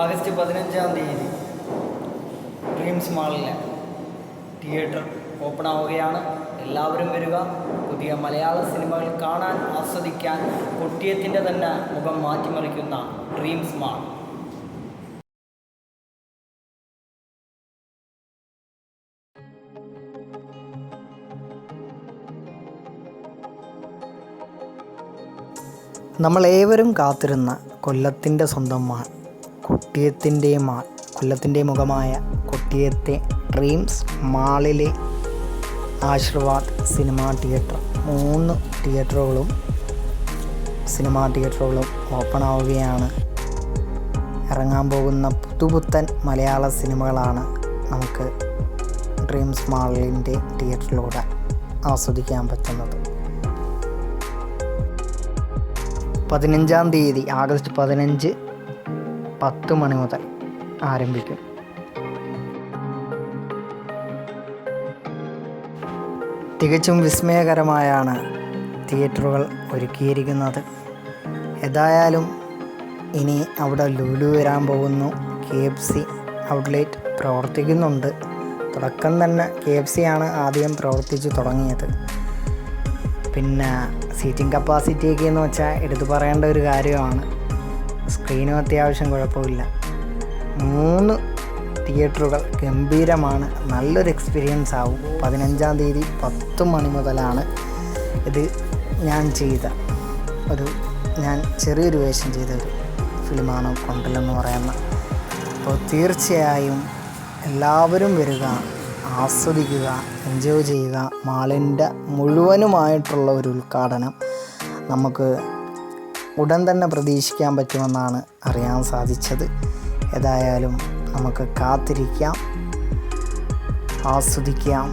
August 15-ാം തീയതി dreams മാളിലെ theatre open ആവുകയാണ്. എല്ലാവരും വരിക. പുതിയ മലയാള സിനിമകൾ കാണാൻ, ആസ്വദിക്കാൻ കൊട്ടിയത്തിൻ്റെ തന്നെ മുഖം മാറ്റിമറിക്കുന്ന ഡ്രീംസ് മാൾ. നമ്മളേവരും കാത്തിരുന്ന കൊല്ലത്തിൻ്റെ സ്വന്തം മാൾ, കൊട്ടിയത്തിൻ്റെ മാൾ, കൊല്ലത്തിൻ്റെ മുഖമായ കൊട്ടിയത്തെ ഡ്രീംസ് മാളിലെ ആശീർവാദ് സിനിമാ തിയേറ്റർ 3 സിനിമാ തിയേറ്ററുകളും ഓപ്പൺ ആവുകയാണ്. ഇറങ്ങാൻ പോകുന്ന പുതുപുത്തൻ മലയാള സിനിമകളാണ് നമുക്ക് ഡ്രീംസ് മാളിൻ്റെ തിയേറ്ററിലൂടെ ആസ്വദിക്കാൻ പറ്റുന്നത്. 15-ാം തീയതി ആഗസ്റ്റ് 15 10 മണി മുതൽ ആരംഭിക്കും. തികച്ചും വിസ്മയകരമായാണ് തിയേറ്ററുകൾ ഒരുക്കിയിരിക്കുന്നത്. ഏതായാലും ഇനി അവിടെ ലുലു വരാൻ പോകുന്നു. KFC ഔട്ട്ലെറ്റ് പ്രവർത്തിക്കുന്നുണ്ട്. തുടക്കം തന്നെ KFC ആണ് ആദ്യം പ്രവർത്തിച്ചു തുടങ്ങിയത്. പിന്നെ സീറ്റിംഗ് കപ്പാസിറ്റിയൊക്കെ എന്ന് വെച്ചാൽ എടുത്തു പറയേണ്ട ഒരു കാര്യമാണ്. സ്ക്രീനും അത്യാവശ്യം കുഴപ്പമില്ല. 3 തിയേറ്ററുകൾ ഗംഭീരമാണ്. നല്ലൊരു എക്സ്പീരിയൻസ് ആവും. 15-ാം തീയതി 10 മണി മുതലാണ് ഇത്. ഞാൻ ചെറിയൊരു വേഷം ചെയ്തൊരു ഫിലിമാണ് കൊണ്ടലെന്ന് പറയുന്ന. അപ്പോൾ തീർച്ചയായും എല്ലാവരും വരിക, ആസ്വദിക്കുക, എൻജോയ് ചെയ്യുക. മാളിൻ്റെ മുഴുവനുമായിട്ടുള്ള ഒരു ഉദ്ഘാടനം നമുക്ക് ഉടൻ തന്നെ പ്രതീക്ഷിക്കാൻ പറ്റുമെന്നാണ് അറിയാൻ സാധിച്ചത്. ഏതായാലും നമുക്ക് കാത്തിരിക്കാം, ആസ്വദിക്കാം.